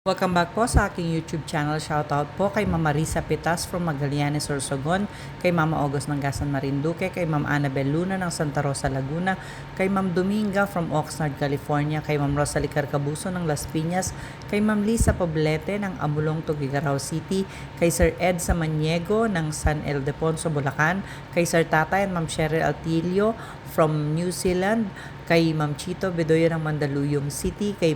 Welcome back po sa aking YouTube channel. Shoutout po kay Mama Risa Pitas from Magallanes, Sorsogon, kay Mama August ng Gasan Marinduque, kay Ma'am Annabel Luna ng Santa Rosa, Laguna, kay Ma'am Dominga from Oxnard, California, kay Ma'am Rosalie Carcabuso ng Las Piñas, kay Ma'am Lisa Poblete ng Amulong, Tugigaraw City, kay Sir Ed Samaniego ng San Ildefonso, Bulacan, kay Sir Tatay and Ma'am Cheryl Altilio from New Zealand, kay Ma'am Chito Bedoya ng Mandaluyong City, kay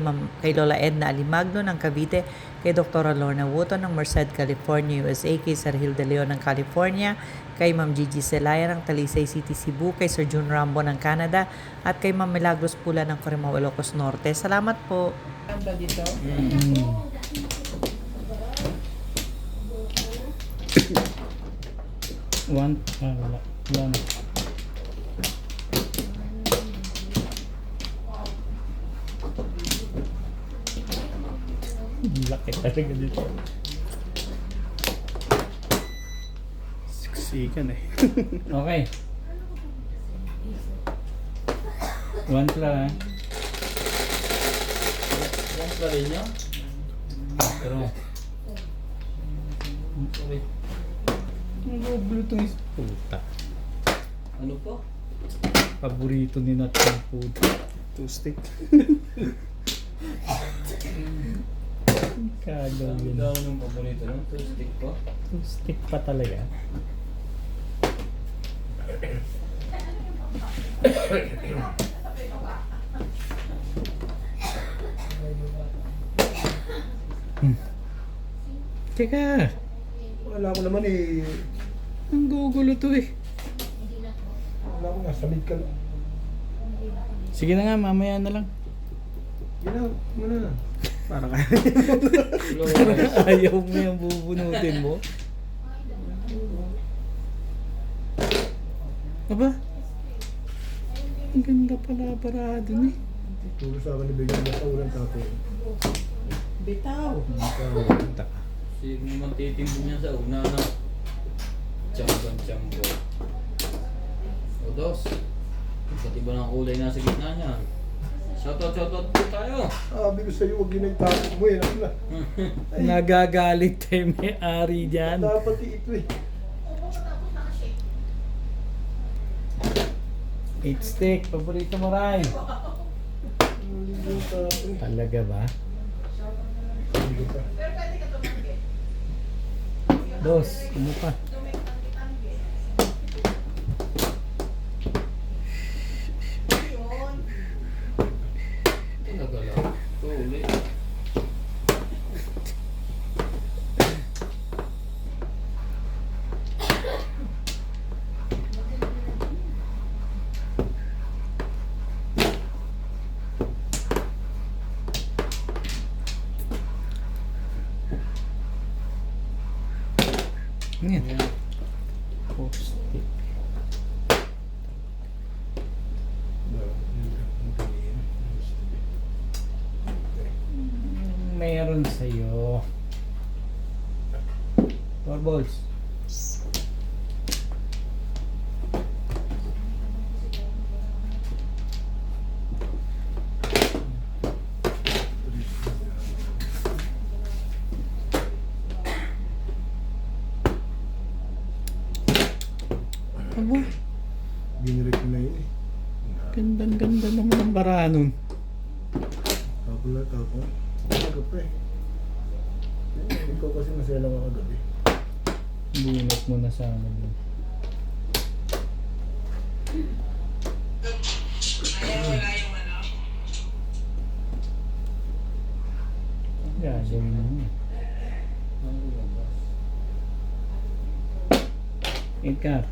Lola Edna Alimagno ng Cavite, kay Dr. Lorna Wotton ng Merced, California, USA, kay Sir Hilde Leon ng California, kay Ma'am Gigi Celaya ng Talisay City, Cebu, kay Sir June Rambo ng Canada, at kay Ma'am Milagros Pula ng Corimao, Ilocos Norte. Salamat po. Ano dito? Wala. Laki talaga dito. Siksikan eh. Okay. One pla. Yan pa rin niya? Pero Sorry. ang gugulo itong puta. Ano po? Paborito ni Nat yung food. Two stick. Kagaw Ang yun. daw ng paborito ng two stick po. Stick pa talaga. Teka, Wala ko naman eh. ang gugulo to eh. Wala ko nga, samid ka lang. Sige na nga, mamaya na lang. Yun na, muna. Para kaya. Ayaw mo yung bubunutin mo. Aba? Ang ganda pala parado ni. Turo sa akin ibigay na sa ulang tapo. Bitaw. Sino naman titimbo niya sa una na chambo. O dos. Pati ba ng kulay nasa gitna niya? Shoutout po tayo. Sabi ko sa'yo, huwag yun ang tapos mo eh. Ano na? Nagagalit tayo may-ari dyan. Dapat ito eh. 8 stick, paborito mo Ray. Mali yung tapo. Talaga ba? Hindi ko pa. Dos, ano pa? Talaga lang. Kulay. Ano yan? Ayan. 4 stick. Meron sa'yo. 4 balls. Aba, Binirek ko na yun eh. gandang-ganda naman ang bara nun. Tapo lang, tapo. Tapo pa eh. Ikaw kasi masaya lang ako gabi. Bunot mo na sa amin. Gagawin mo. Edgar,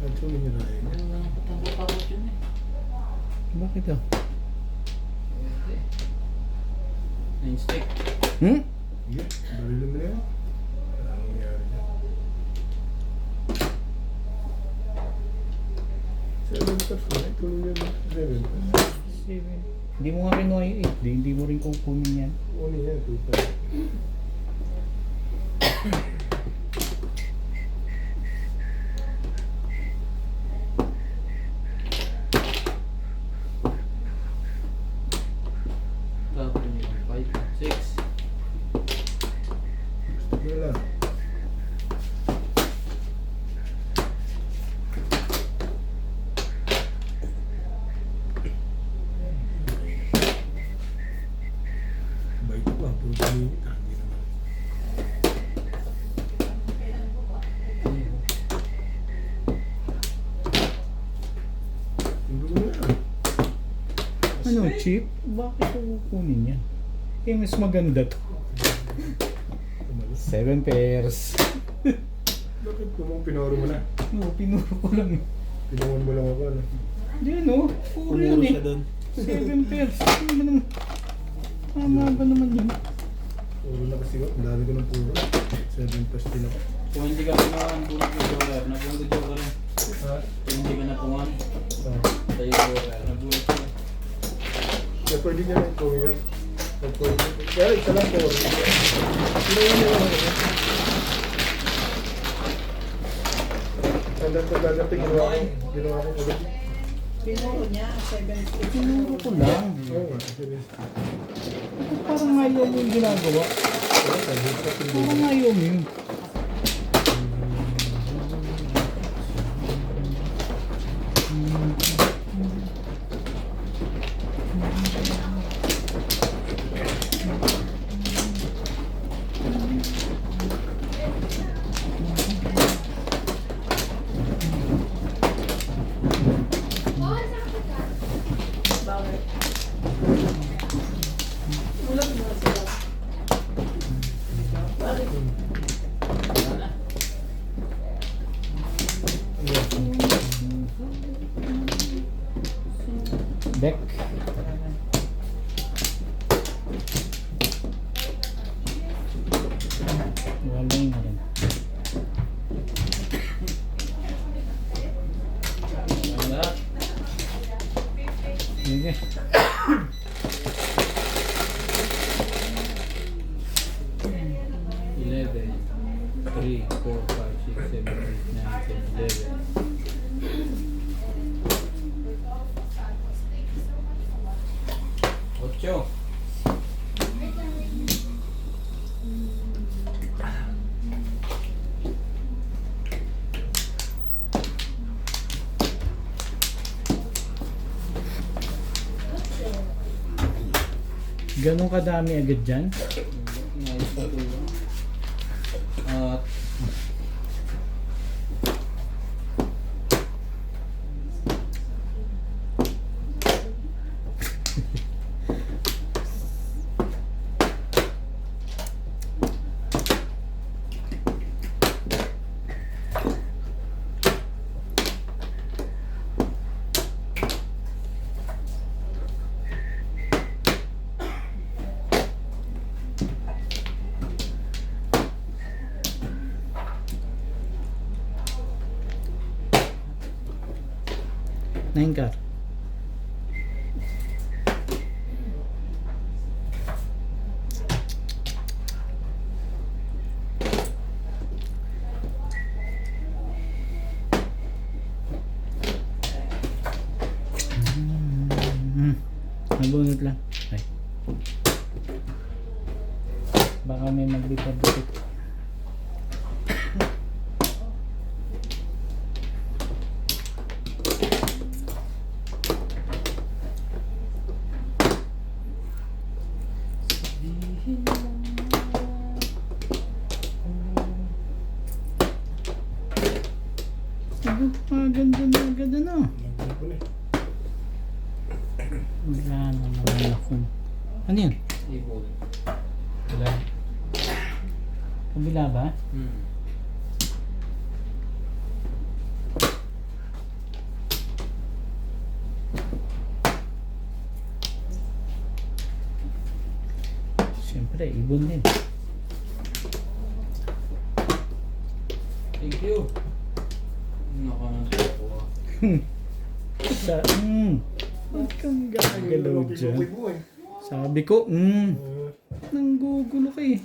At sumin niya na yun. Ano lang patabo-tabo yun eh. bakit to? Okay. 9 stick. Sige, barilo mo na yan. Wala nang nangyari dyan. 7 taps na eh. Tulong yan. 7 taps. Hindi mo nga kinuha yung 8. Hindi mo rin kukunin yan. Uni yan, 2 taps. Tapos yung 5, 6. Puro paminit ah. Hindi naman. Hindi ko na. Ano, cheap? Bakit ko kukunin yan? Eh, mas maganda to. Tumalas. 7 pairs. Bakit kumang pinoro mo na? Oo, pinuro ko lang. Pinungon mo lang ako. Ano? Yan o, puro yan eh. 7 pairs. Ano ba naman? Tama ba naman yun? Puro na kasi ko. Ang dami ko ng puro. 7 plus din ako. Kung hindi ka pumahan, bunot yung joker. Nabunot yung joker eh. Ha? Kung hindi ka napungan, Ah. tayo yung joker. Nabunot ko. Kaya pwede niya na ito yun. Kaya isa lang po. Sino yun yung ano? Tandang pagdadating ginawa ko ulit. Pinuro niya, 7 Pinuro ko lang. Oo nga, serious. Parang ayaw mo yung ginagawa. Oo, sabi ko, Parang ayaw mo yun. Deck. Galing na rin. Ano na? Sige. 11, 3, 4, 5, 6, 7, 8, 9, 10, 11. Ocho. Ganun kadami agad dyan? Nice pa ito. At Nine car. Nabunot lang. Ay. Baka may maglipad-lipad. Ganda na agad ano. Nagano ko na. Wala na naman akong... Ano yun? ibon. Wala. Kabila ba? Siyempre, ibon din. Thank you. Nakakuha. Sa... Huwag kang gagalaw dyan. Buhay. Sabi ko, nanggugulo ka eh.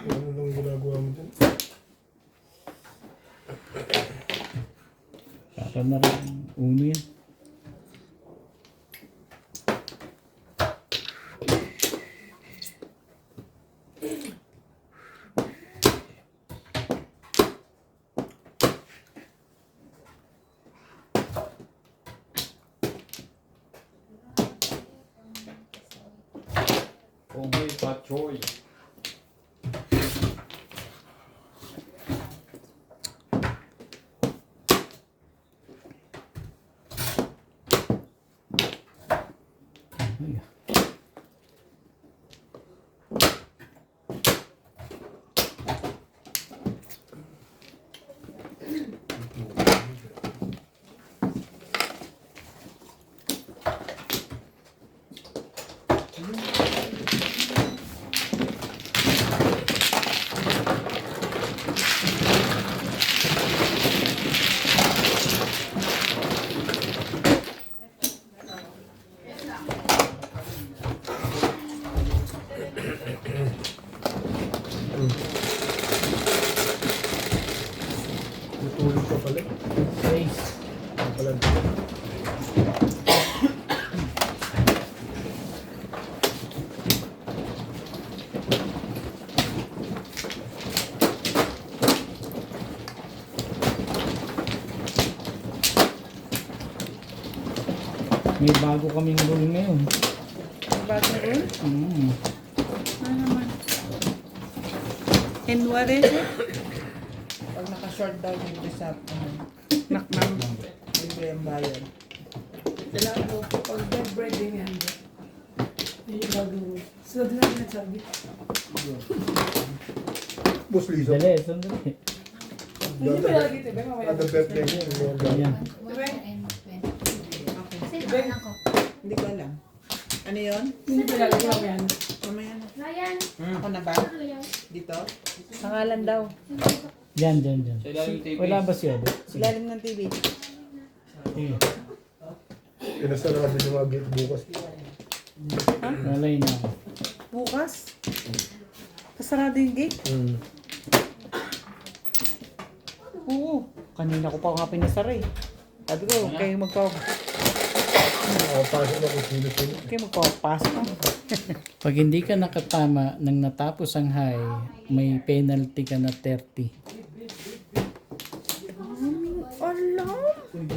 Ano lang ginagawa mo dyan? Para na rin uno yan. Kung may pachoy. Natulog ka pala. Face. Ang pala. May bago kaming rule ngayon. Bago rin? Mm. Ano naman? And what is it? Pag naka-short daw dito sa Naknam. libre ang bayan. Kailangan mo po pag bread din yan. Yun yung bago. So, doon na nagsabi. Boss Lisa. Dali, sandali. Hindi pa lagi ito, ba? Mamaya. Ada birthday niya. Ayan. Hindi ko alam. Ano yun? Hindi pa lagi mamaya. Mamaya na. Ryan, Ako na ba? Dito? Pangalan daw. Diyan, diyan, diyan. Sa ilalim TV. Wala ba siya? Silalim ng TV. Sige. Pinasa na kasi yung mga gate bukas. Walay na. Bukas? Kasarado yung gate? Oo. Kanina ko pa nga pinasara eh. Sabi ko, kayo Nakapasok na kung sino-sino. magpapasok. Pag hindi ka nakatama nang natapos ang high, may penalty ka na 30. Alam?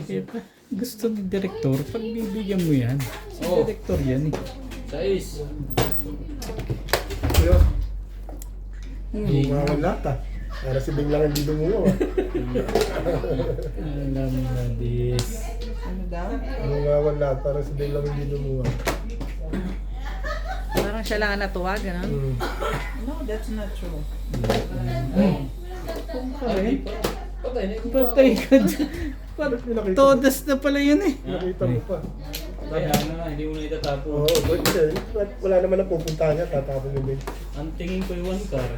Diba? Gusto ng direktor, pagbibigyan mo yan. Si Oh. direktor yan eh. 6. Kaya, mga lata. Para si biglang hindi dumulo. Alam na this. Ano daw? Mga lata. Para si biglang hindi dumulo. Parang siya lang ang natuwa, gano'n. No, that's not true. Patay na yung Patay ka dyan. Todas na pala yun eh. Nakita mo pa. Kaya na, hindi mo na itatapon. Oo, wala naman ang pupuntahan niya. Tatapon yung bin. Ang tingin ko yung 1 car.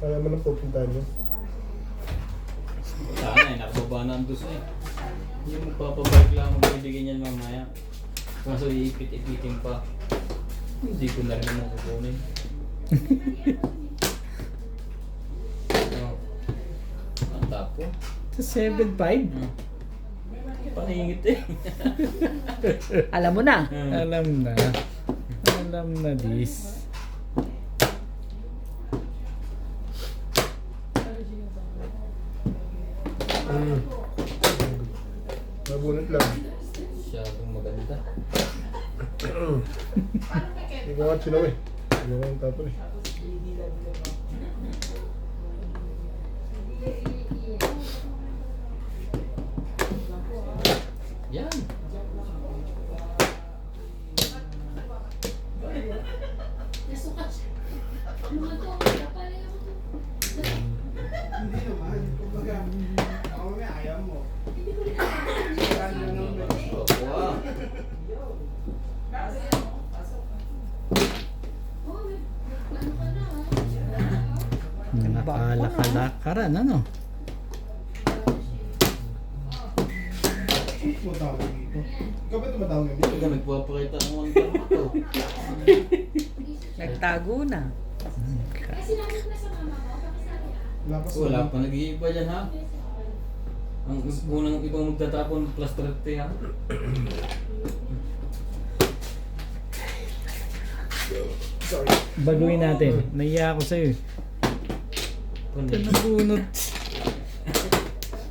Wala naman ang pupuntahan niya. Sana eh, nakababa na ang dos eh. Yung magpapabike lang, magbibigyan niyan mamaya. Kaso iipit-ipitin pa. Hindi ko na rin naman kukunin. Oh. Ang tapo. Sa 7.5. Paningit eh. Alam mo na. Alam na. Alam na this. Nabunot lang. Masyadong maganda. Hindi ko nga sinaw eh. Hindi ko nga tapon eh. Yan. nasukat siya. Lumato, kapalay ako. Wow. Oh, ano ka na? Nakalakaran, ano? Tumatawag dito. Ikaw ba tumatawag na dito? Ikaw nagpapakita ng 1 car mo to. Nagtago na. Eh, sinabi ko na sa mama ko, pakisabi Lakas Wala pa nag-iiba dyan ha. Ang unang ibang magtatapon plus 30 ha. Sorry. Baguhin natin. Naiya ako sa'yo. Ito Kundi. nabunot.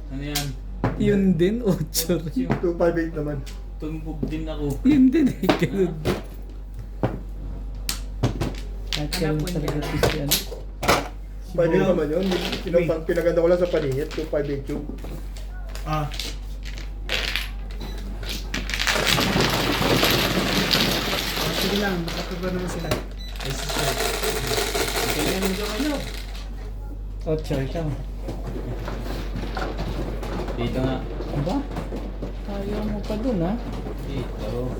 Ano yan? Yun din, 8 rin. 258 naman. Tumbog din ako. Yun din eh. Ganun din. At yan talaga si ano. Pwede naman yun. Pinaganda ko lang sa paningit, 258 tube. Ah. Sige lang, makapagba naman sila. Ay, sisya. Kaya yung gawin nyo. Ocho, ikaw. Dito nga. Aba? Ayaw mo pa dun, ha? Dito.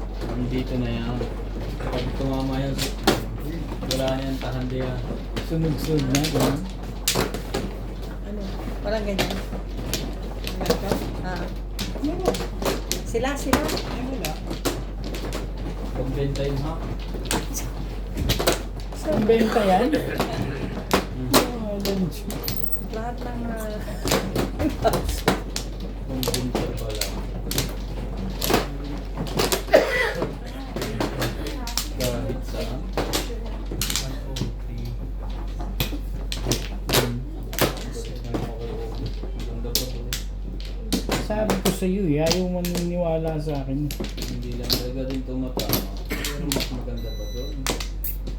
Dito na yan. Pag tumama yan, wala na yan tahan diyan. Sunod-sunod na, gano'n. Ano? Walang ganyan. Ganito? Ah. Sila. Ay, wala. Pagbenta yung ha. Ang benta yan? Oh, lunch. Lahat ng... Pagbenta pala. Kahit saan. Maganda pa to. Sabi ko sa iyo, ayaw maniniwala sa akin. Hindi lang talaga din tumatama. Pero mas maganda pa doon.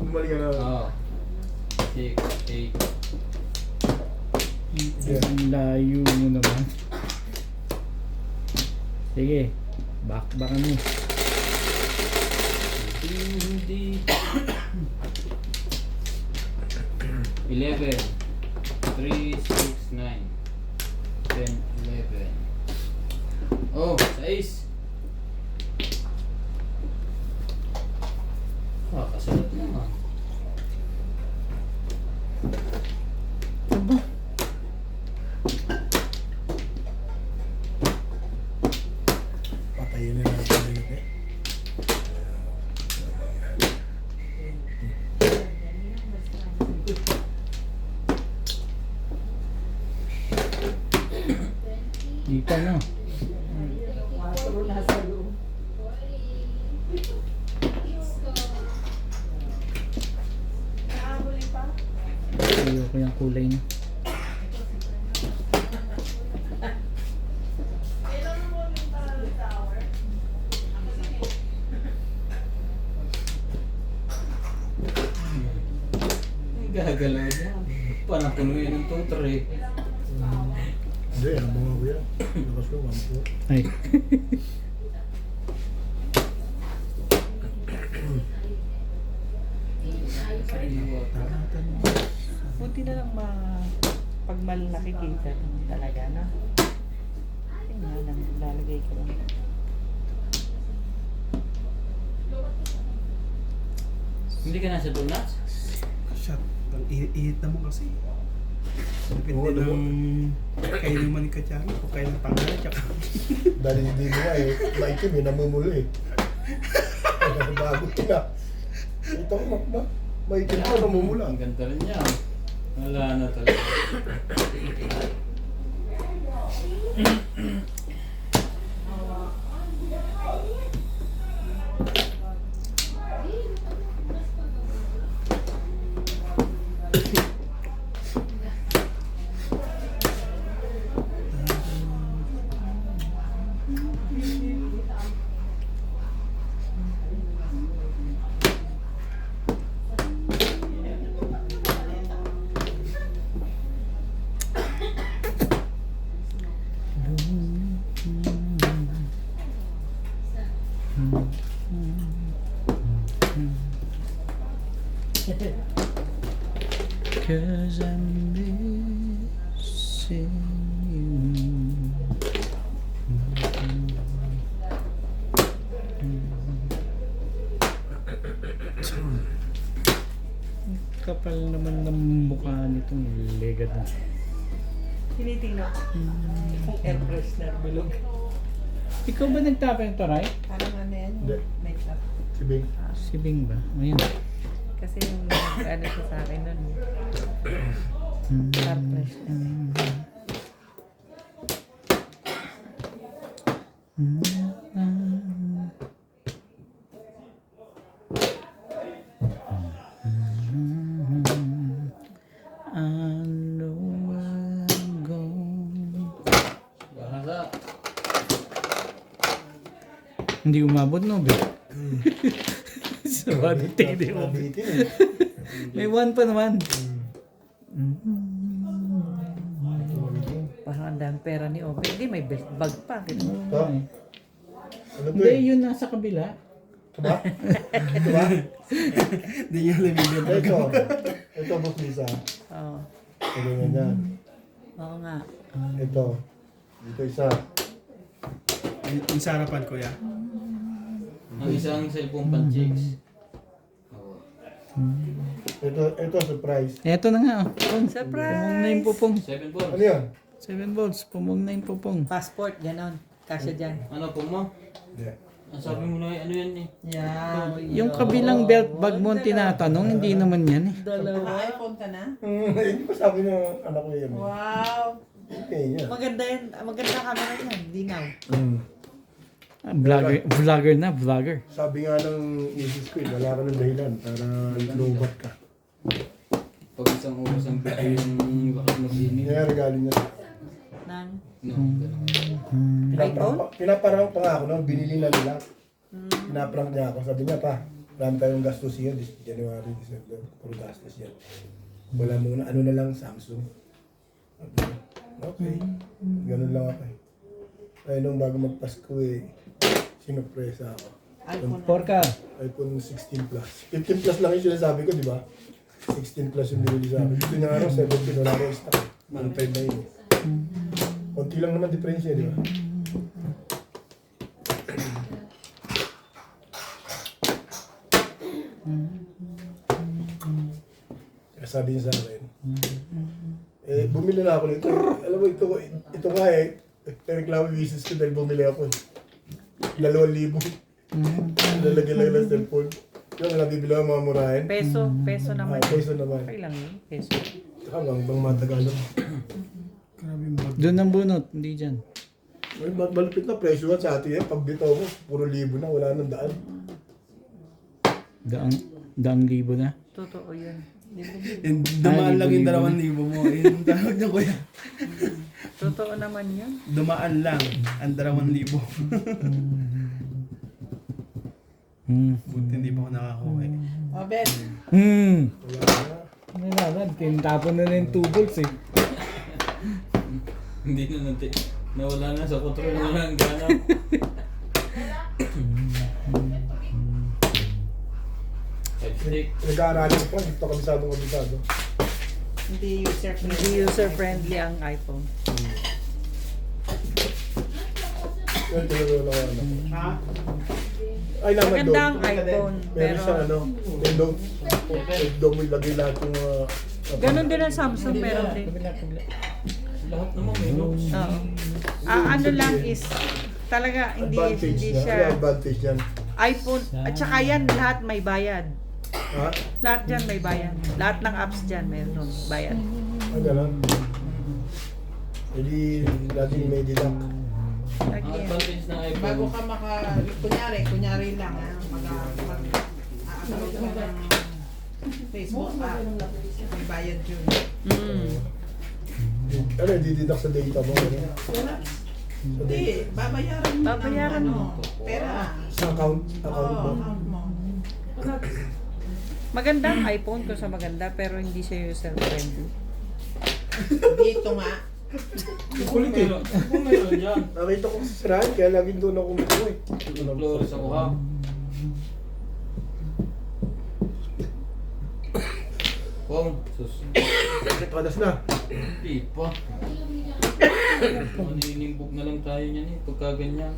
Bumalik ka na. Ah. 6, 8. Ang layo mo naman. Sige, bakbakan mo. Hindi. 11. 3, 6, 9. 10, 11. Oh, 6. Ah, kasalat naman. Aba, Patayin na natin yun eh. dito na. Ayaw ko yung kulay niya. Ay, gagalaw niya. Parang puno yun ng tutor eh. Hindi, ang mga kuya. Lakas ko, 1 Ay. Buti na lang pag nakikita naman talaga, no? Tingnan lang, lalagay ko lang. Hindi ka nasa donuts? Shot. Ang init naman kasi. Depende Oo, alam mo. ng kayo naman ni Kachari o kayo ng pangalan tsaka. Dahil hindi mo nga eh. Maitim eh, namumulo eh. Bago ito na. Ito ko na. Maitim ko, namumula. Ang ganda rin niya. Wala na talaga. Cause I'm missing you. Kapal naman ng mukha nitong legad na. Tinitingnan ko. Kung air freshener bilog. Ikaw ba nagtapa yung taray? Parang ano yan, Hindi. yung makeup. Si Bing. Si Bing ba? Ayan. Kasi yung ano siya sa akin nun. Air freshener. I know I'm gone. Bahasa. Hindi umabot no, be? Sa bati mo. Nabitin eh. May 1 pa naman. Parang ang dami pera ni Obe. Hindi, may bag pa. Ito? Ano to Hindi, eh? yun nasa kabila. Ito ba? Ito ba? Hindi niya limigyan. Ito boss Lisa. Oo. Ito ganyan. Oo nga. Ito. Dito isa. Yung sa harapan, kuya. Ang isang cellphone pan-chicks. Oo. Ito surprise. Eto na nga. Oh. Surprise! Pumong na yung pupong. 7 balls. Ano yan? 7 volts. Pumong na yung pupong. Passport, ganon. Kasya dyan. Ano po mo? Hindi. Ang sabi mo na ano yan eh? Yan. Yung kabilang belt bag mo ang tinatanong, hindi naman yan eh. Dalawa. iPhone ka na? Hindi pa sabi ng anak ko yan. Wow! Okay yan. Maganda yan. Maganda camera yan. Dinaw. Ah, vlogger na, vlogger. Sabi nga ng misis ko, wala ka ng dahilan para lubat ka. Pag isang oras ang pwede yung lakas mag-inig. Kaya regalo niya. Nang. No, Pinaparang pa nga ako, no? Binili na nila. Pinaprank niya ako. Sabi niya pa, marami tayong gastos yan, January, December. Puro gastos yan. Wala muna, ano na lang, Samsung. Okay. Ganun lang ako eh. Ay, nung bago magpasko eh, sinupresa ako. Porka. iPhone 16 Plus. 15 Plus lang yung sinasabi ko, di ba? 16 Plus yung binili sa akin. Gusto niya nga raw, 17, wala raw stock. 1.5 na yun. Konti lang naman diferensya, di ba? Kaya sabi niya sa akin, bumili na ako nito. Alam mo, ito nga eh, reklamo business ko dahil bumili ako eh. 2,000. Lalagyan lang ng cellphone. Yung nabibili ako mga murahin. Peso naman. Peso naman. Okay lang yun. Peso. Saka bang matagalan. Doon ang bunot, hindi dyan. Ay, malupit na presyo at sa atin eh. Pag bitaw mo, puro libo na, wala nang daan. Daang libo na. Totoo yun. Dumaan lang yung 2,000 mo. Yung tawag niya kuya. Totoo naman yun. Dumaan lang ang 2,000. Buti hindi pa ako nakakuha eh. O, Ben. Wala na. May naman, tinatapon na yung 2 volts eh. Hindi na natin. Nawala na sa control na lang gana. Stick. Nag-aaralin pa, hindi pa kabisado. Hindi user-friendly. Hindi user-friendly ang iPhone. Yan, tinulungan ako anak ko. Ha? Ay, naman Maganda ang doon. iPhone. Meron Pero siyang ano, Windows. Doon mo ilagay lahat yung ganon din ang Samsung. Meron din. Lahat naman may looks. Oo. Ano lang is talaga advantage hindi niya. siya Ano advantage yan? iPhone at saka yan lahat may bayad. Ha? Lahat dyan may bayad. Lahat ng apps dyan meron bayad. Ang gano'n. Hindi laging may deduct. Ang Again. advantage ng iPhone. Bago ka kunyari lang ha, mag-upload ka ng Facebook app, may bayad yun. Ano, di-deduct sa data mo? Ano? Sa Hindi, data. babayaran mo. Babayaran ng, mo. Pera. Sa account mo? Account mo. Maganda ang iPhone kung sa maganda pero hindi siya user-friendly. Dito nga. Kulit eh. Kung meron yan. Nakita ko sa sirahan, kaya laging doon ako umupo eh. Flores ako ha. Kung, sus. Kadas na. Hindi pa. Maninimbog na lang tayo niyan eh. Pagka ganyan.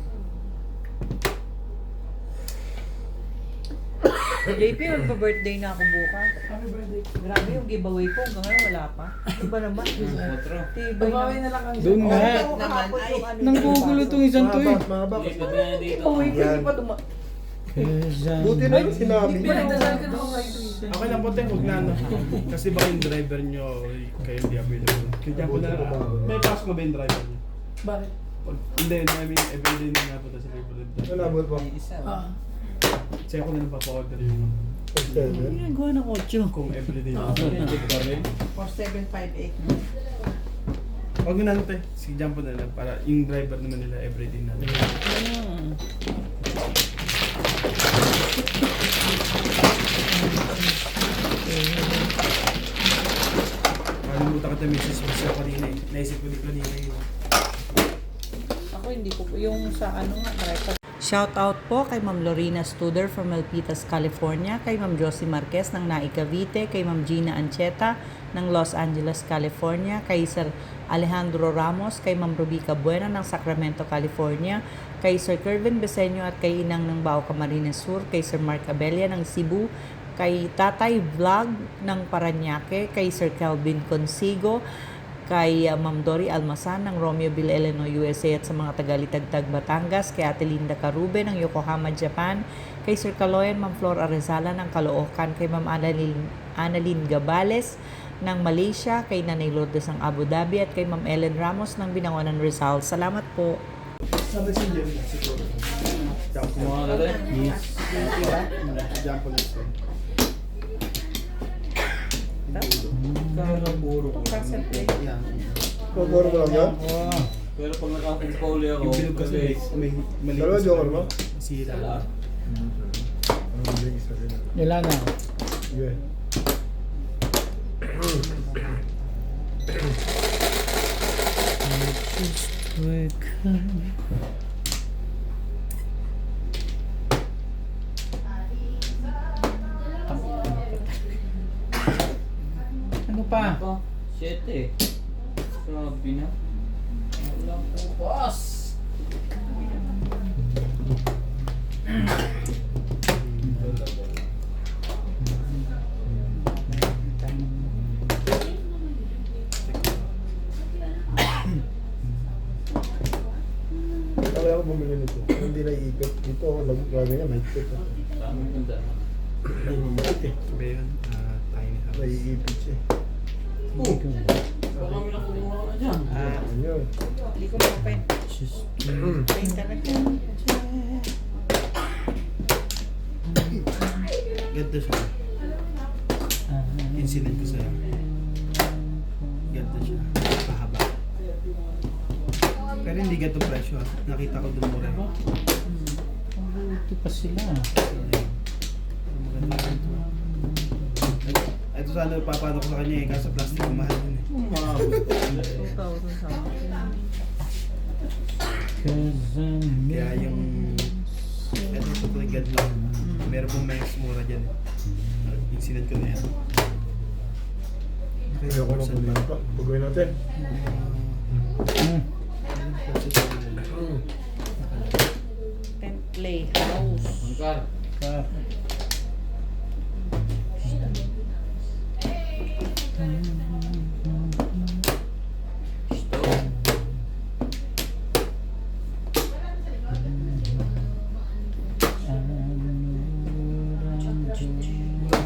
JP, magpa-birthday na ako bukas. Happy birthday. Grabe yung giveaway ko. Hanggang ngayon wala pa. Iba naman. Otro. Tibay na. lang ang Doon nga. naman ay Nanggugulo tong isang to eh. Mahaba. Lipat na yan dito. Giveaway ko, Yan. hindi pa duma... Buti na yung sinabi. Okay lang po tayo, huwag na ano. Kasi baka yung driver nyo kayo hindi available. Kaya po na, may pasok na ba yung driver nyo? Bakit? Hindi, I mean, everyday na nga po tayo sa favorite. Nalabot pa. Kasi ako na nagpapa-order yung Ginagawa ng 8. kung everyday na. Check pa rin. 4758. Huwag na tayo, sige dyan po na lang para yung driver naman nila everyday na. Kalimutan ka tayo message ko kanina eh. Naisip ko din kanina yun. Ako hindi ko yung sa ano nga, record. Shout out po kay Ma'am Lorena Studer from Milpitas, California, kay Ma'am Josie Marquez ng Nai Cavite, kay Ma'am Gina Ancheta ng Los Angeles, California, kay Sir Alejandro Ramos, kay Ma'am Rubica Buena ng Sacramento, California, kay Sir Kervin Beseño at kay Inang ng Bao Camarines Sur, kay Sir Mark Abella ng Cebu, kay Tatay Vlog ng Paranaque, kay Sir Calvin Consigo, kay Ma'am Dory Almasan ng Romeoville, Illinois, USA at sa mga taga-Litagtag, Batangas, kay Ate Linda Carube ng Yokohama, Japan, kay Sir Caloyan, Ma'am Flor Arezala ng Caloocan, kay Ma'am Annalyn Gabales ng Malaysia, kay Nanay Lourdes ng Abu Dhabi at kay Ma'am Ellen Ramos ng Binangonan, Rizal. Salamat po. Sabi si Jim na siguro. Kumuha ka rin? Yes. Diyan po lang. Kakaburo ko. Pagkoro mo lang yan? Pero pag nakakumpuli ako, Yung bilog kasi may mali. Dalawa joker mo? Sira. Nila na. Yeah. Ano pa? Pa, 7 eh. Grabe na. Walang bukas. Kaya ako bumili nito. Hindi na iikot. Dito, lagay niya, may ikot. Tamang tanda. Ba yun? Tiny house. Naiipit siya. Oh! Baka kami nakukuha ka na dyan. Ano yun? Hindi ko ma-open. Pain talaga. Ganda siya. Insulin ko sa'yo. Ganda siya. Pahaba. Pero hindi ganito presyo ah. Nakita ko doon mura. Ito pa sila. Maganda ito. Ito sana papano ko sa kanya eh. Kaso plastic ang mahal yun eh. Umabot. 2,000 something. Kaya yung... Ito po yung God lang. Meron pong mas mura dyan eh. Insulin ko na yan. Ayoko na bumili pa. Bagawin natin. Tent Playhouse. Angkar.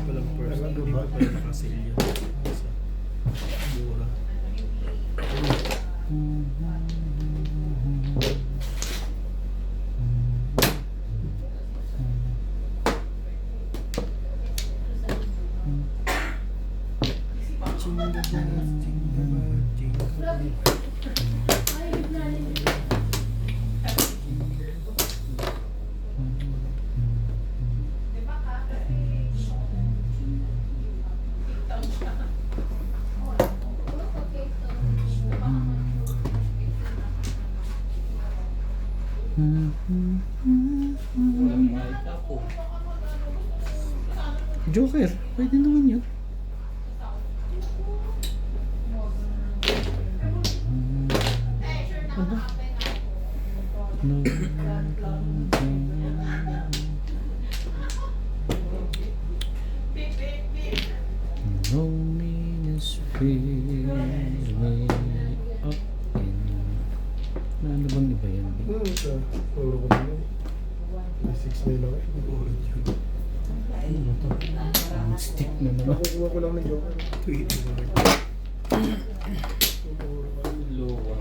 Walang person. Hindi ko pala nakasilya. Mura. Walang makita ko. Joker, pwede naman yun. Ano? No. Loneliness fills me up in... Ano bang iba yan? Sa puro ko na yun. May 6 na lang eh. Ano ba to? Stick na naman. Nakukuha ko lang ng joker. Luwan.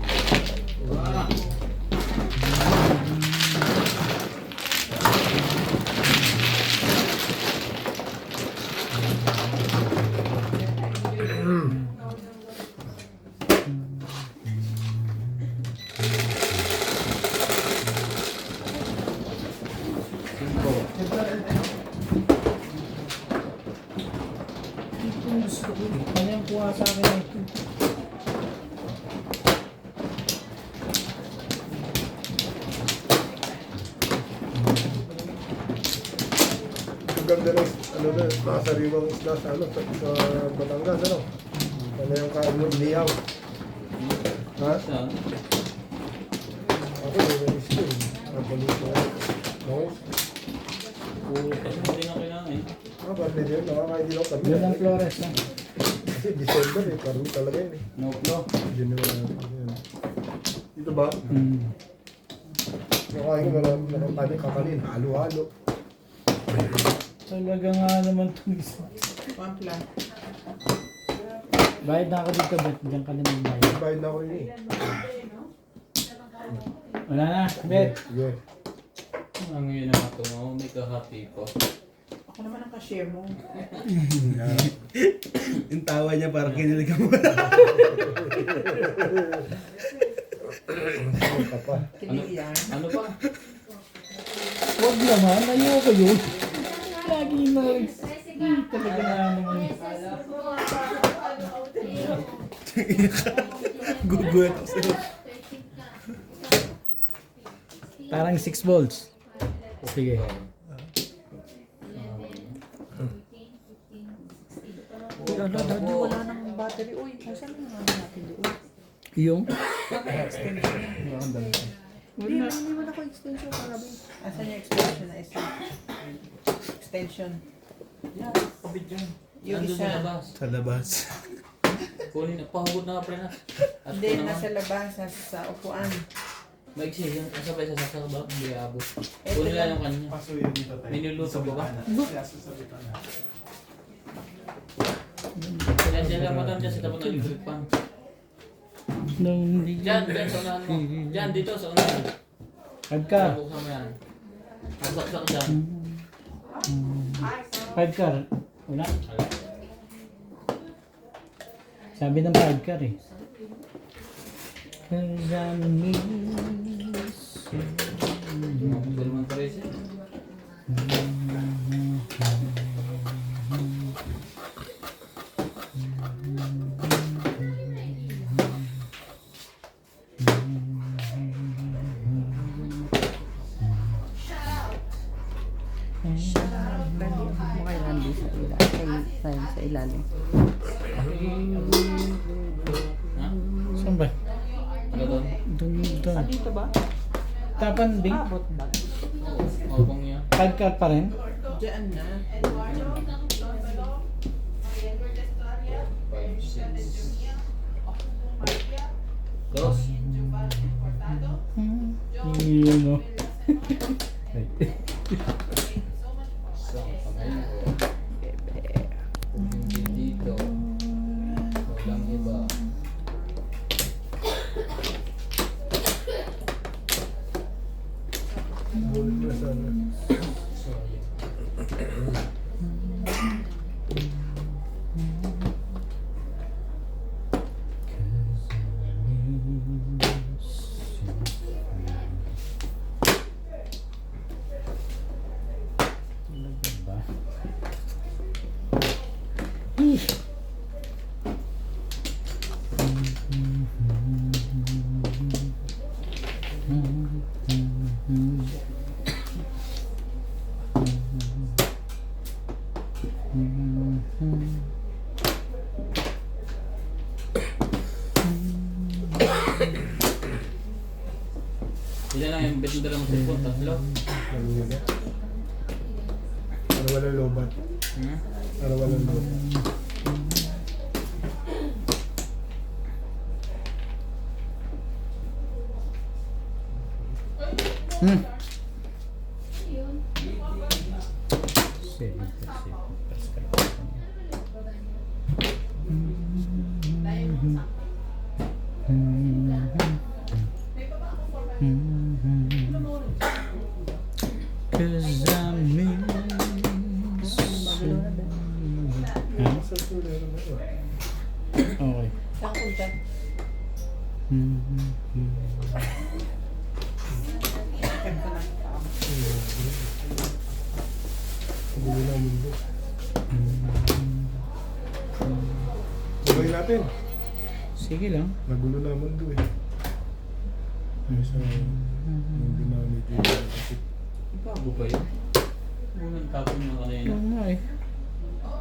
yung gusto ko. Ano yung kuha sa akin ito? Ang ganda ng, ano na, nakasariwang isla sa, ano, sa Batangas, ano? Ano yung kain mo, liyaw. Ha? Saan? Ako, may isla eh. Nagbalit ko. No? Puro kasi hindi na kailangan eh. Ba't din yun? Nakakain din ako kami. Yun ang Flores na. Kasi December eh, parang talaga yun eh. No flow. January. Dito ba? Nakain ko, nakapani kakanin, halo-halo. Talaga nga naman itong isa. One plan. Bayad na ako dito, bet. Diyan ka na magbayad. Bayad na ako rin eh. Wala na, bet. Sige. Ang yun naman ito mo, may kahati ko. Ako naman ang cashier mo. Yung tawa niya parang kinilig mo. Ano ka pa? Kinig yan. Ano pa? Huwag naman, ayoko yun. Lagi na lang. Talaga na naman. Gugulat ako sa'yo. Parang 6 volts. Sige. Wala nang battery. Uy, saan na naman natin doon? Yung? Hindi mo na ko extension para ba? Asan yung extension na isa? Extension. Yan, kabit yun. Yung Nandun isa. sa labas. Sa labas. Kunin na, pahugot na ka prenas. At Hindi, ito naman, nasa labas, sa upuan. maiksi yung kasabay sa sasakabak, hindi abot. Ito Kunin lang lang. yung kanya. Paso yun dito tayo. Minuluto ko ba? Sa bitana. Yan, dyan lang matan dyan sa tapat ng electric pan. Nung hindi. Dyan, dyan sa unahan mo. Dyan, dito sa unahan. Pagka. Buksan mo yan. Magsaksak dyan. 5 car. Wala. Sabi ng 5 car eh. Cause I'm Dalawang parese. Sa ilalim. Ha? Saan ba? Ano doon? Doon. Dito ba? Tapan ding. Abot ba? Mabong yan. 5 car pa rin. Diyan na. 5, 6. Dos. Yun o. Isang kamay ko. Hindi dito. Walang iba. Bulit na sana. Ilan lang yung bet mo dalawang cellphone? Tatlo? Ano yun eh? Ano walang lobat? Hmm? Ano walang lobat? Hmm. Yun. 'Cause I miss you. Ha? Sa tulero na ito. Okay. Saan punta? Ang gulo ng mundo. Gawin natin. Sige lang. Nagulo na ang mundo eh. Ayos na mundo na medyo kapit. Bago ba yun? Unang tapon ng kanina. Oo nga eh.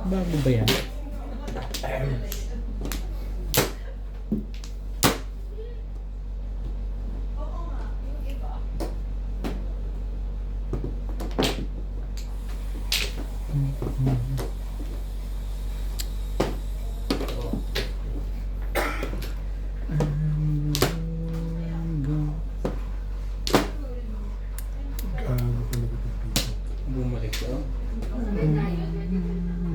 Bago ba yan? Gago talaga itong piso. Bumalik ka.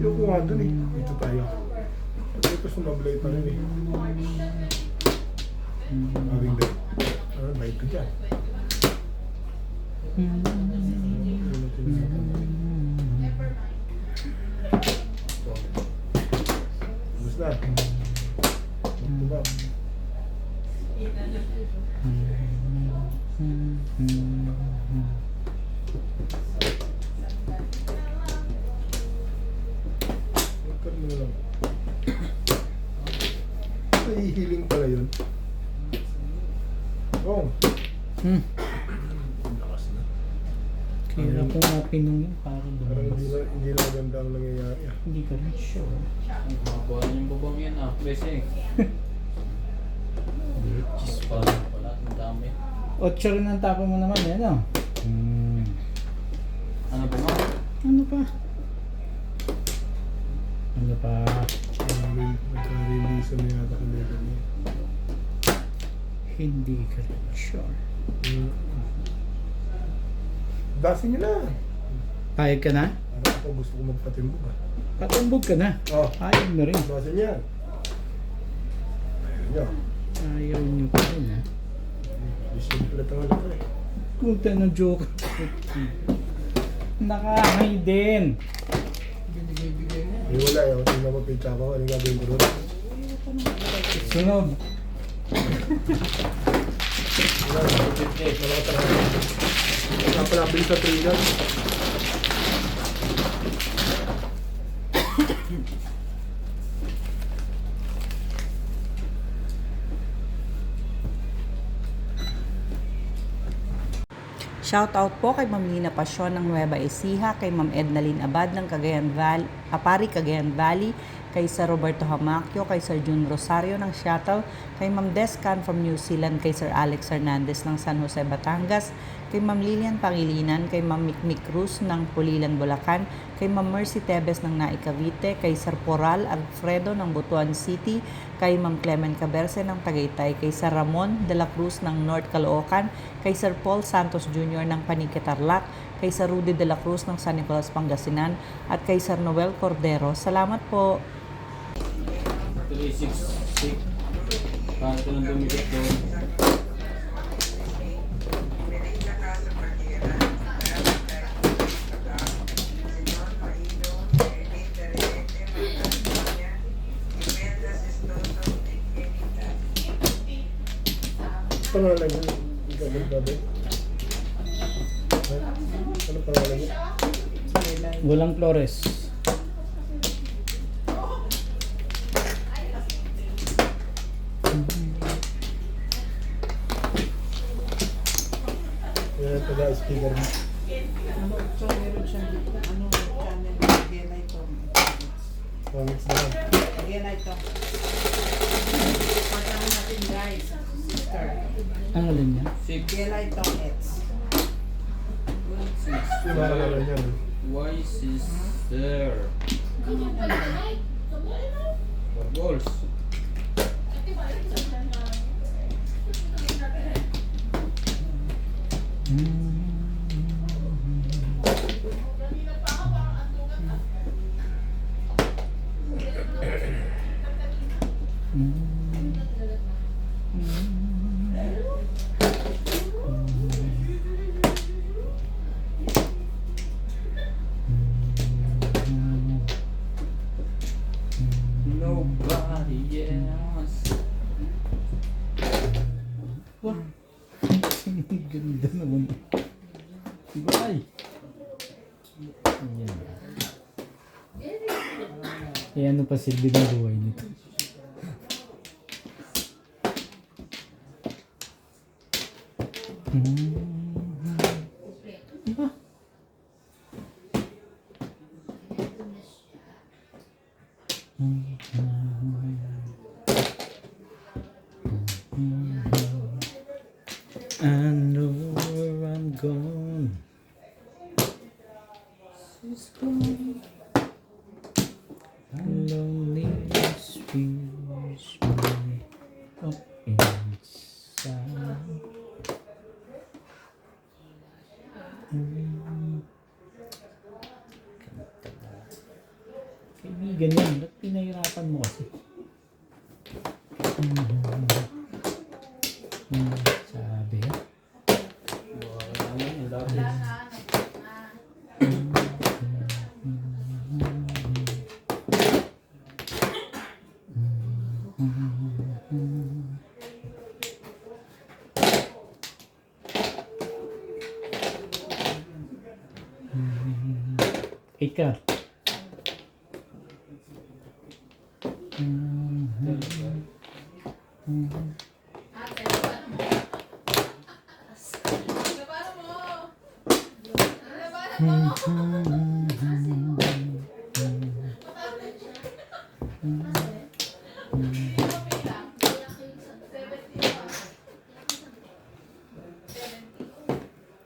Yung ko nga dun eh. Dito tayo. Ito sumablay pa rin eh. Maring din. Bait ko dyan. Tapos na. Magtubak. Magkat mo na lang. Nahihiling pala yun. Oh. Hmm. Ang lakas na. Kaya ko nga pinungin parang Parang lumabas. hindi na maganda ang nangyayari ah. Hindi ka rin sure. Ang kumakuha yung bubong yan ah. Blessing. Cheese pa lang pala. Ang dami. 8 rin ang tapo mo naman yan, no? Ano ba nga? Ano pa? Ano pa? Nagka-release na yata ang level niya. Hindi ka rin sure. Dasin niyo na. Payag ka na? Parang ako gusto ko magpatimbog ah. Patumbog ka na. Oh, Payag mo rin. dasin niya. Ayun niyo. Ayaw nyo pa rin, ha? Simple ito nga ito eh. Kunta ng joke. Nakahay din. Ay wala eh. Kung tingnan mo page ako, ano gagawin ko doon? Sunog. Wala, wala ka talaga. Wala pala bilis sa trigger. Shoutout po kay Ma'am Lina Pasyon ng Nueva Ecija, kay Ma'am Ednalyn Abad ng Apari, Cagayan Valley, kay Sir Roberto Hamacchio, kay Sir Jun Rosario ng Seattle, kay Ma'am Descan from New Zealand, kay Sir Alex Hernandez ng San Jose, Batangas, kay Ma'am Lilian Pangilinan, kay Ma'am Mikmik Cruz ng Pulilan, Bulacan, kay Ma'am Mercy Tebes ng Naik Cavite, kay Sir Poral Alfredo ng Butuan City, kay Ma'am Clement Caberce ng Tagaytay, kay Sir Ramon de la Cruz ng North Caloocan, kay Sir Paul Santos Jr. ng Panique Tarlac, kay Sir Rudy de la Cruz ng San Nicolas, Pangasinan, at kay Sir Noel Cordero. Salamat po! 366. Paano ito nang dumikit doon? Pangalan niya? Ikaw magbabi? Ano pangalan niya? Walang Flores. Yan ang taga-speaker mo. Ano, so meron siyang ano, channel, Genay to. Pangits na lang. Genay to. Pagkain natin guys, sister. Ang alin niya? Genay to, it's. Yung pangalan niya. Why sister? For balls. Nobody else. Wah. Ang ganda naman. Bye. Ayan. Eh ano pa silbi ng buhay nito? I know where I'm going. She's gone. Loneliness fills me up inside. Kaibigan yan, ba't pinahirapan mo kasi? Sabi ha? Baka naman yung dati. Ika.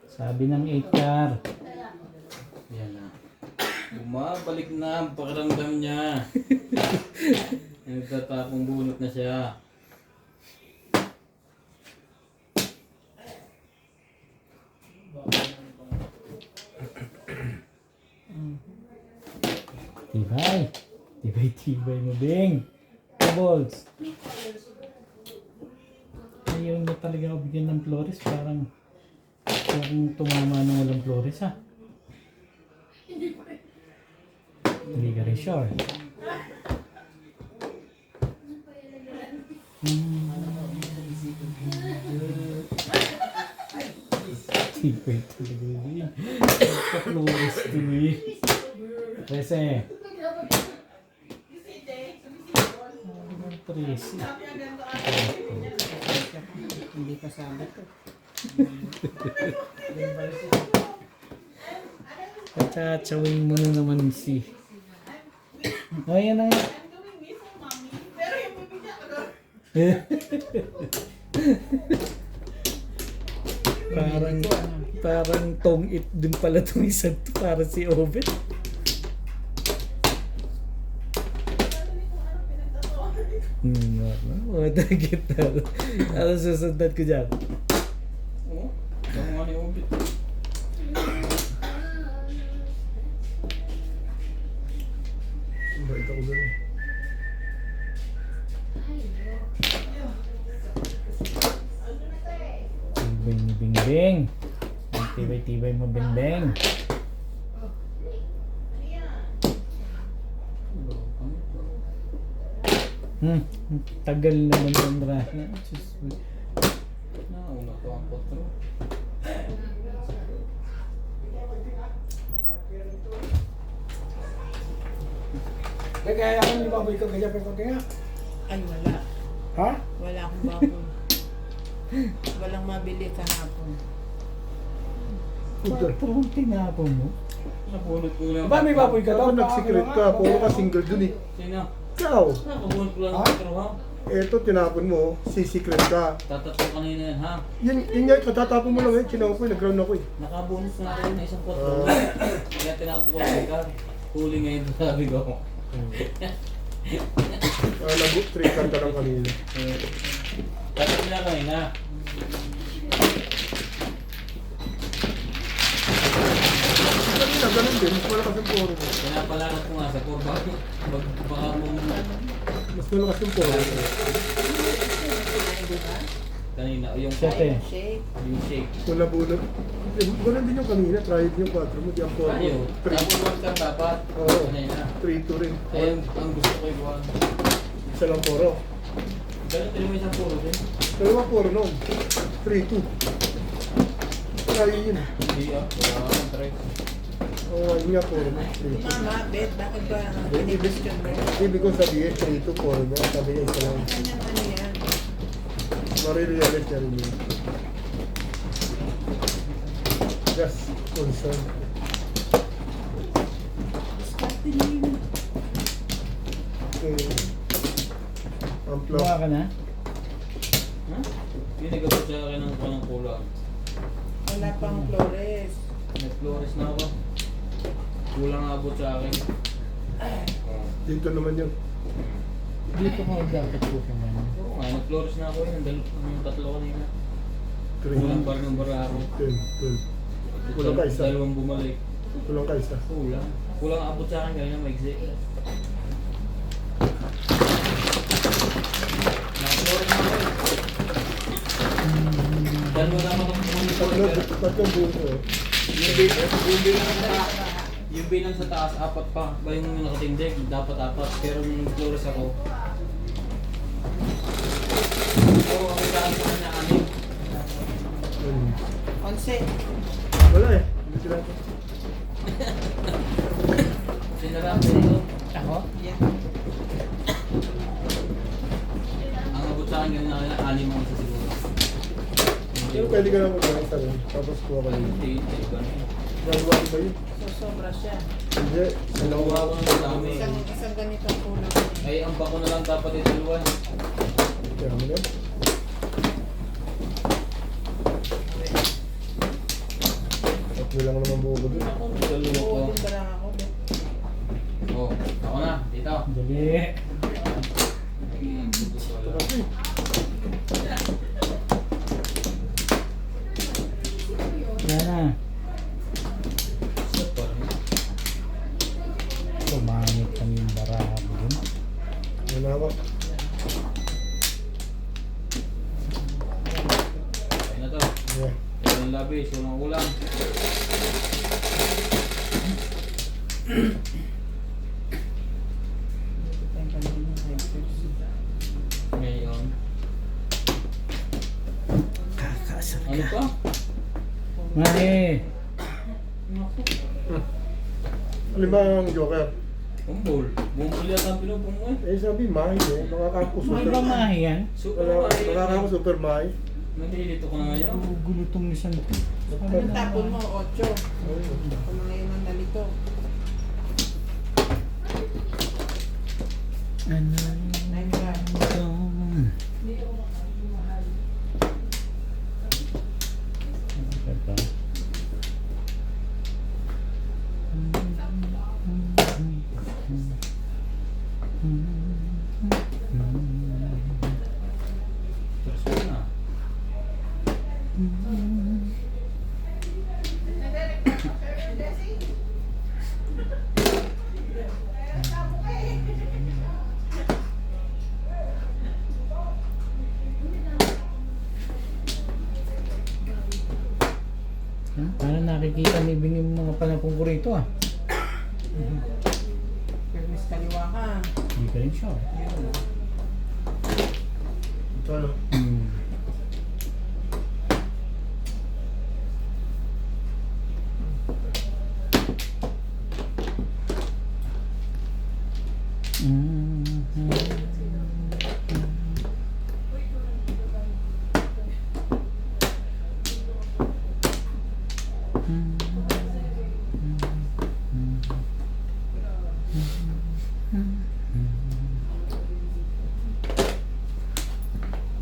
Sabi ng HR. Yan na. Bumabalik na ang pakiramdam niya. Nagtatapong bunot na siya. Tibay. Tibay mo, Bing. Balls. Ayaw niya talaga ako bigyan ng flores. Parang tumama ng walang flores, ha? Hindi ka rin sure. Tibay talaga, Bing. Flores tuloy. Kasi, Tracy. Hindi pa sabi to. Pagkatsawin mo na naman si... Oh, yan na nga. parang tong it din pala itong isa to para si Obet. Target na. Ano susundan ko dyan? Oo. Ikaw nga ni Obit. Bait ako dun eh. Tibay ni Bingbing. Tibay mo, Bingbing. Tagal naman yung rana. Nauna ko ang potro. Kaya ako ni baboy ko kaya pero kaya. Ay, wala. Ha? Wala akong baboy. Walang mabili kahapon. Patrong tinapon mo. Napulot ko lang. Ba may baboy ka daw? Nag-secret ka. Puro ka single dun eh. Sino? Ikaw. Napulot ko lang Ha? ng potro ha? Eto, tinapon mo. Si-secret ka. Tatatlo kanina yan ha? Yun nga, katatapon mo lang eh. Chinaw ko eh. Nag-ground ako eh. Nakabonus na rin na isang potro. Kaya tinapo ko lang ka. Huli ngayon sabi ko. Nag-3 kanta lang kanina. Tapos na kanina. Kanina, ganun din. Mas malakas yung poro mo. Pinapalakas ko nga sa ko. Baka mo Mas malakas yung poro mo. kanina. O yung Sete. Shake. yung shake. Wala bunot. Ganun din yung kanina. Try yung 4 mo. Di ang poro Ayaw. mo. Tapos wag kang dapat. Oo. Kanina. 3-2 rin. Kaya ang gusto ko yung buwan. Isa lang poro. Ganun din mo isang puro din. Dalawa poro noon. 3-2. Try yun. Hindi wala kang try. Oo, yun nga poro mo. 3-2. Mama, Bet, bakit ba Ibig question mo? ibig ko sabihin, 3-2 poro mo. Sabi niya isa lang. Kanyang ano yan? Marirealize niya rin yun. Just concern. Okay. Amplo. Buka ka na? Ha? Binigabot siya akin ng kanang kulang. Wala pang Flores. Nag-flores na ako. Kulang ang abot sa akin. Dito naman yun. Dito ka dapat po kung ano. Oo nga, nag-flores na ako yun. Ang tatlo kanina. Three. Kulang pa rin ng bararo. 10, 12. Kulang ka isa. Dalawang bumalik. Kulang ka isa. Kulang. Kulang ang abot sa akin kanina maigsi. Naka-flores na ako yun. Dalawa naman ang Tatlong buko. yung bilang sa taas, apat pa. Ba yung nakatindig, dapat apat. Pero nung flores ako, ang ilaan sa kanya anim. 11. Wala eh. Hindi sila ito. Sinarap ito. Ako? Yeah. Ang abot sa akin kanina, anim ang isa siguro. Pero pwede ka lang kumain sa rin. Tapos kuha ka rin. Hindi, ba na yun? Gagawa ko ba yun? So, sobra siya. Hindi. Nakuha ko ng dami. Isang ganitong kulang. Ay, ang bako na lang dapat ito dalawa. Kaya mo na. Tatlo lang naman buko ko dun. Ako, dalawa ko. Oo, din barang ako. Oh, ako na, dito. Dali. Kasi. Yan na. Isa pa rin. Tumangit kami yung baraha ko dun. Ano na ako? Ayun na to. Yeah. Ito yung labis, walang ulam. Ngayon. Kakasar Ano pa? Mahe. Ano ba ang joker? Umbol. Bumuli at ang pinupong mo eh. Eh sabi, mahi eh. Nakakako May super. ba mahe yan? Super Nakakako super mahi. Nalilito ko na ngayon. Gulo tong isang. Ang tapon mo, 8. Kung mga yun ang nalito. Ano? 9 ka. Terus ko na. Parang nakikita may bingin mga panapong ko rito ah. Permis kaliwa ka. Hindi ka rin siya. Ito ano?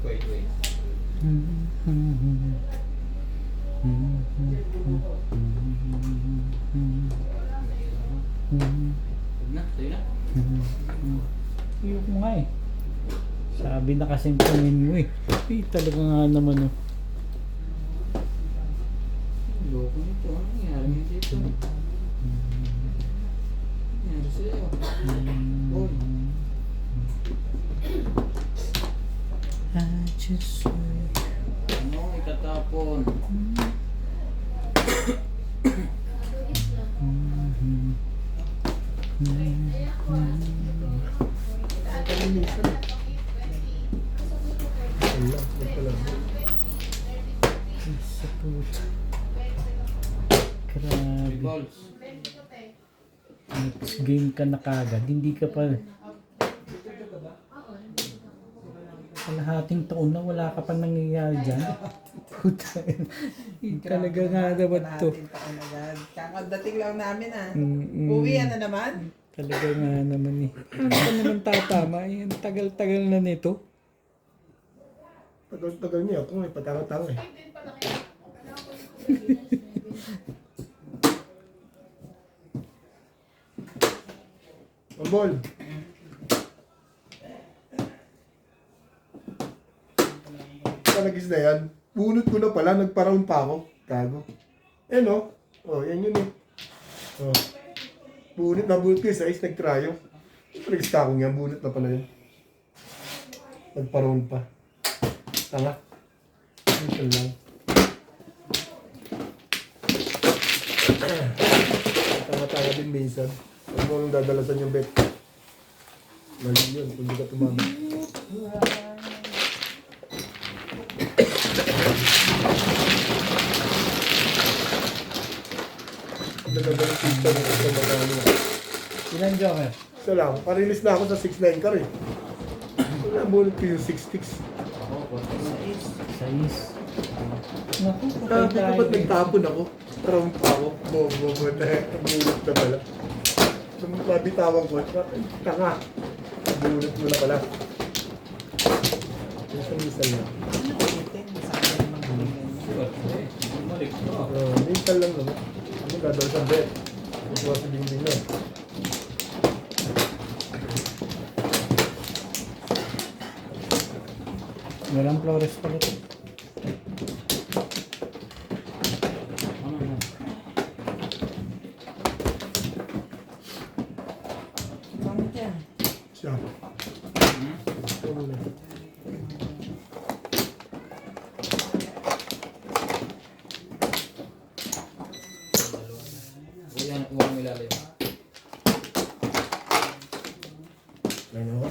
Wait, wait. Huwag na, tayo na. Iyok mo nga eh. Sabi na kasing pangin mo eh. Eh talaga nga naman oh. Loko nito, ano nangyari mo dito? Nangyari sa'yo. Boy. I just Ano, itatapon. Wala. Ito lang. sa puto. Three Grabe. balls. Next game ka na kagad. Hindi ka pa... Kalahating taon na wala ka pa nangyayari dyan. Puta. Talaga nga naman to. Kalahating taon agad. Kakadating lang namin Mm-mm. Uwi na naman. Talaga nga naman eh. Ano ka naman tatama? Ang tagal-tagal na nito. Tagal-tagal niya ako eh, patanga-tanga eh. Mambol. Talagis na yan. Bunot ko na pala, nagpa-round pa ako. Gago. Eh no? Oh, yan yun eh. Oh. Bunot na bunot ko yung size, nag-tryo. Talagis ka akong yan, bunot na pala yun. Nagpa-round pa. Tanga. Ito lang. Tanga-tanga din minsan. Huwag mo nang dadalasan yung bet. Mali yun, kung di ka tumama. Dalawa ng pizza ng isa magano. Ilan joker? Isa lang, parilis na ako sa 6-9 car eh. Wala, bunot ko yung 6-6. Sais. Naku, Sabi ko ba't nagtapon ako? Round pa ako. Bobo na. Bunot na pala. Nung nabitawan ko, tanga. Bunot mo na pala. Minsan lang. Ulitin, sabi naman ganyan. Bumalik ka. Minsan lang naman. Ano gagawin sa bet? Kukuha sa dingding na. Walang flores pala ito. Ano na? Bakit yan? Siya. Ito muna. Uyan, huwag mo ilalim. Ayun ako.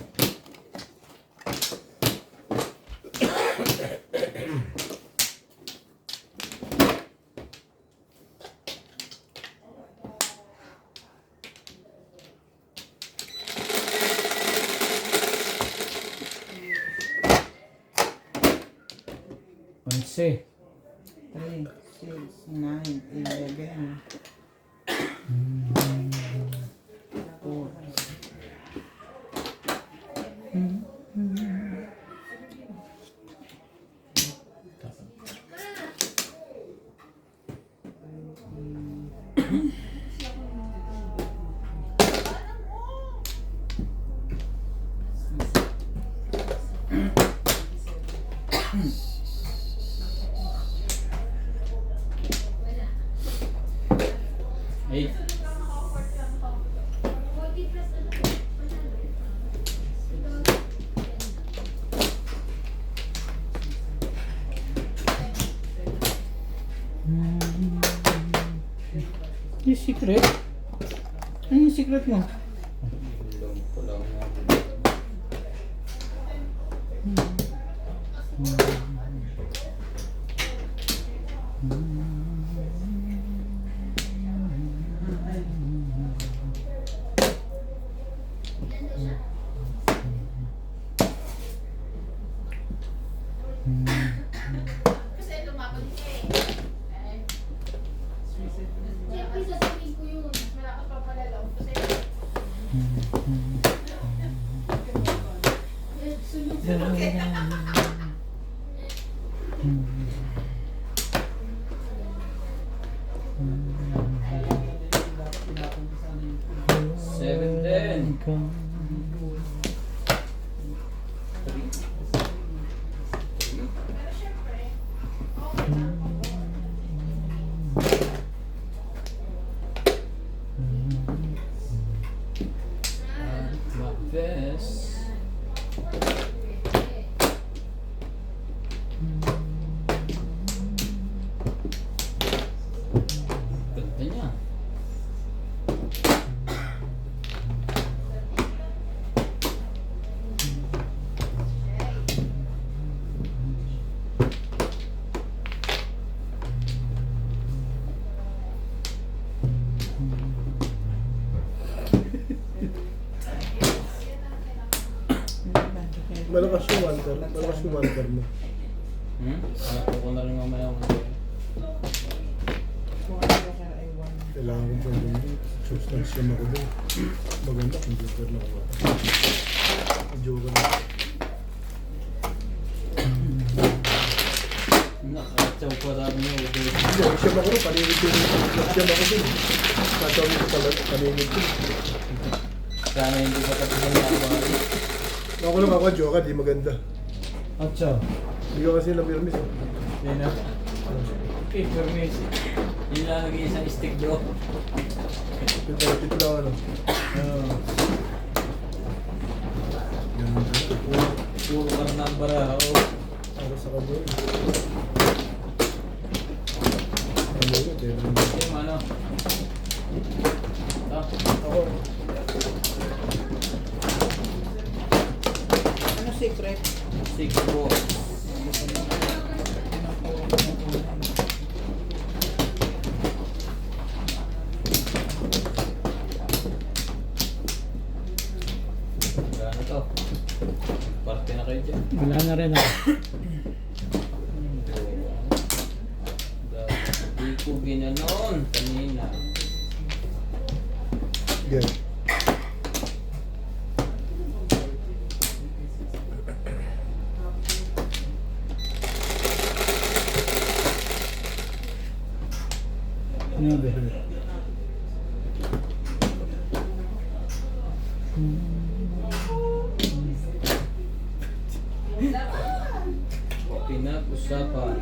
Onse. 3, 6, 9, 11. 4. Ay, Yung secret? Ano yung secret mo? lang pala nga. Kasi lumapag ka eh. Siyempre sasabihin ko yun. Malapit pa pala lang. Kasi sunod-sunod ka na. Seven, ten. Best. Ganda niya. Malakas yung one car. Malakas yung one car mo. Hanap ko na rin mamaya kung ano. Kung ano ka ay one. Kailangan kong pwede mo. Choose na siya ako doon. Maganda kung joker lang ako. Joker lang. Nakakatsaw pa dami niya. Hindi, siya ako rin. Paningid ko. Siya ako doon. Katawin ko pala. Paningid ko. Sana hindi pa tapos ang nakabali. Ako lang ako, joker. Di maganda. Atsa. Hindi ko kasi na-permis. Yan na. Okay, permis. Yun lang nag-iisang stick bro. Ito lang ano. Ganun talaga. Puro ka na ng bara. Oh. Para sa kabo yun. Ano yun? Yung ano. Ako. Ano secret? Stick bro. Gano to? Parte na kayo dyan. Wala na rin ako. Di ko ginanon kanina. Yan. Ano ba? Pinag-usapan.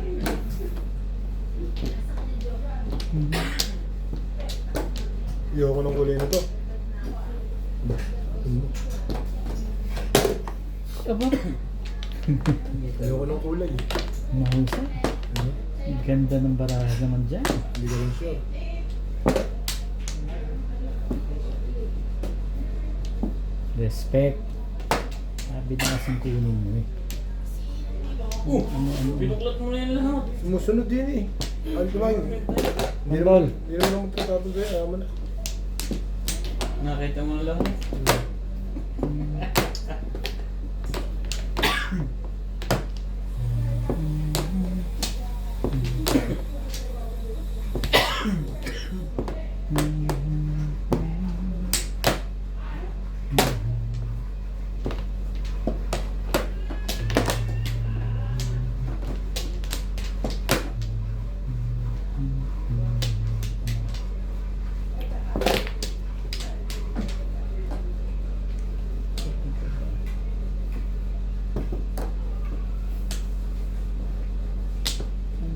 Ayoko ng kulay na to. Aba, Ayoko ng kulay. mahusay. Ang ganda ng baraha naman dyan. Hindi ko rin sure. Respect. Sabi na kasing kunin mo eh. Binuklat mo na yan lahat. Sumusunod din eh. Ano ba yun? Hindi Mandol. naman magtatapos sa'yo. Ayaw mo na. Nakita mo na lahat.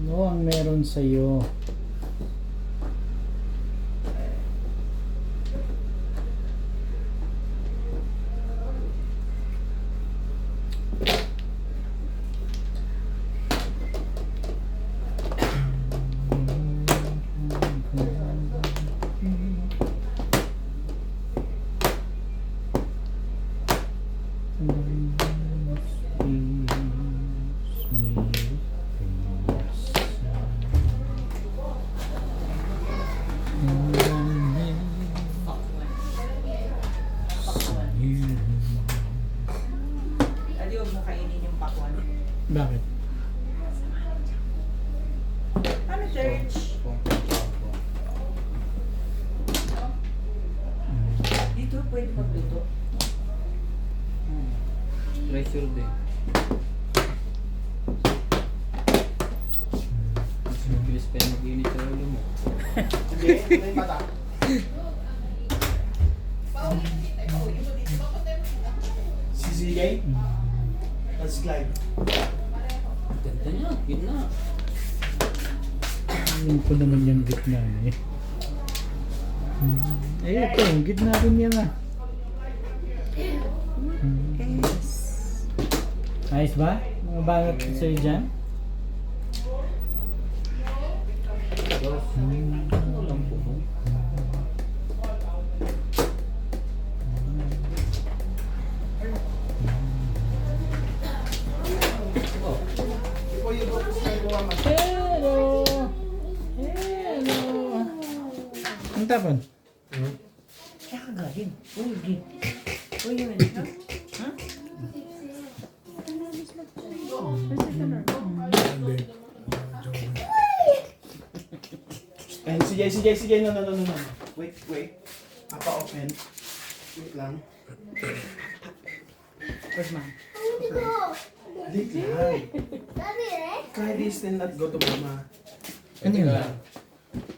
Ano ang meron sa'yo? Adi, huwag mo kainin yung pakwan. Bakit? Ano, church? Dito, pwede magluto. Pressure din. Mas mabilis pa yung mag-init sa ulo mo. Hindi, ito yung mata. CCA? Let's slide. Ganda niya. Yun na. Alam ko naman yung gitna eh. Ito, gitna rin yan ah. Yes. Ayos ba? Mga bangat sa'yo dyan? Ano lang po mo? Hello! Hello! Ang tapon? Kaya kagahin. Uy, di. Uy, yun. Ha? Ha? Hindi. And CJ, no. Wait. Open. Wait lang. Where's mom? Wait lang. Daddy, eh? Try this and not go to mama. Ano yun?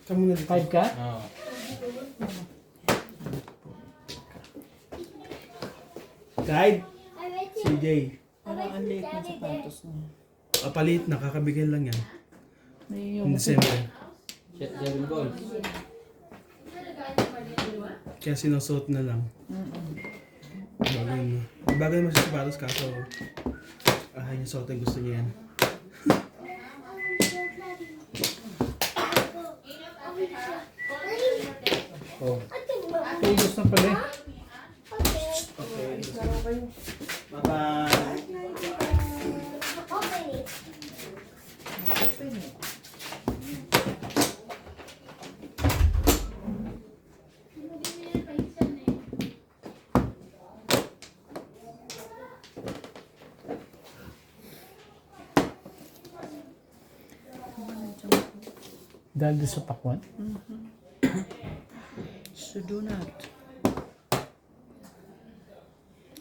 Kamu na dito. 5 ka? Oo. Guide. I bet you. CJ. Parang ang liit ng sapatos niya. Kapalit na, kakabigyan lang yan. May In December. 7 goals. Kaya sinusuot na lang. Bagay mo sa sapatos kaso niya suot ang gusto niya yan. Oh. Pugos na pala eh. Bye-bye. Dahil sa pakwan. So do not.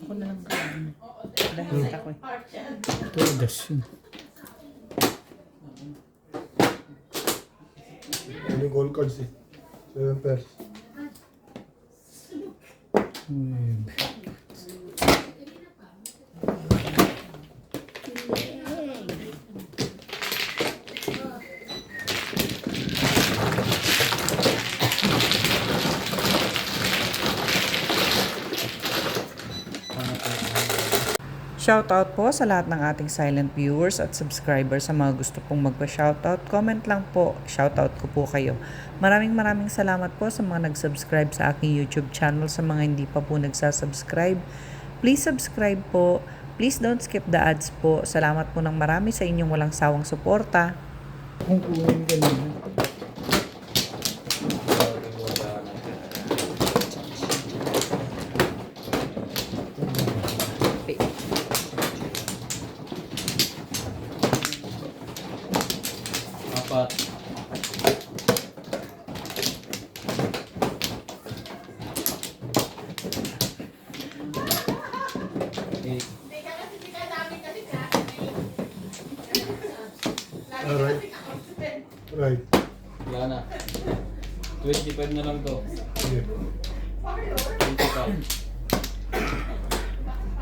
Ako na lang kain. Dahil ako eh. Todas yun. Ano yung gold cards eh. 7 pairs. Shoutout po sa lahat ng ating silent viewers at subscribers. Sa mga gusto pong magpa-shoutout, comment lang po. Shoutout ko po kayo. Maraming salamat po sa mga nag-subscribe sa aking YouTube channel. Sa mga hindi pa po nagsasubscribe, please subscribe po. Please don't skip the ads po. Salamat po ng marami sa inyong walang sawang suporta. Kung kuhin kanina. Apat. Eight. Alright. Right. Wala na. 25 na lang to. Sige. 25.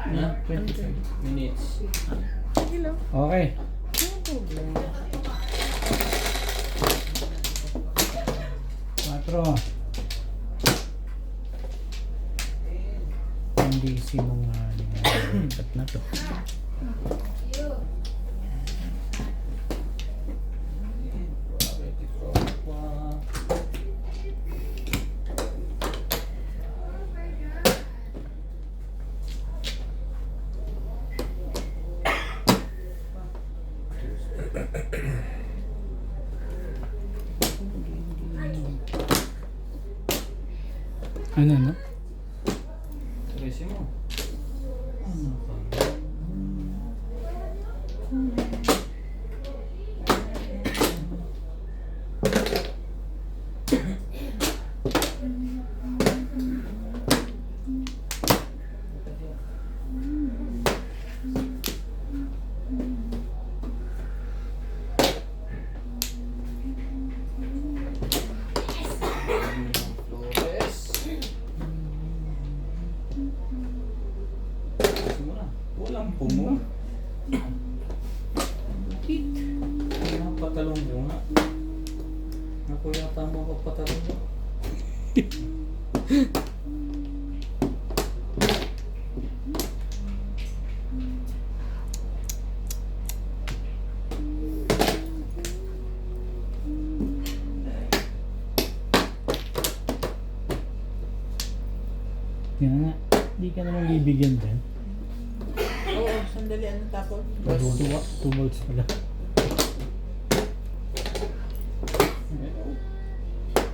Na? 25. Minutes. Okay. Quatro. Hindi si mga lipat na to. Ano no? Seryoso mo. Flores. Walang pumo. Patalong mo nga. Ako yata mo ako patalong mo. Yan nga. Hindi ka naman bibigyan din. Oo, sandali ano tapos. Two balls pala.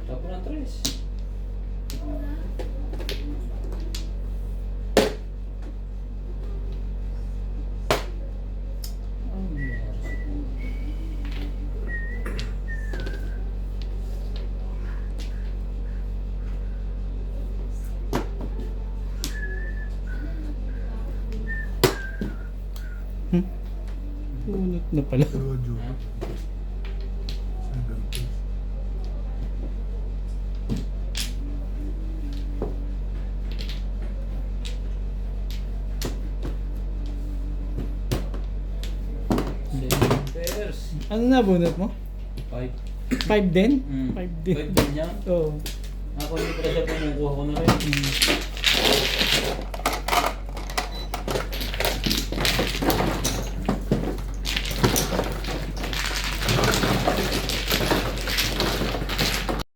Tapo na 3. Punot na pala. Pero joke. 7 pills. Pairs. Ano na bunot mo? 5. 5 din? Mm. 5 din. 5 din niya. Oo. Ako hindi pala siya kumukuha ko na rin.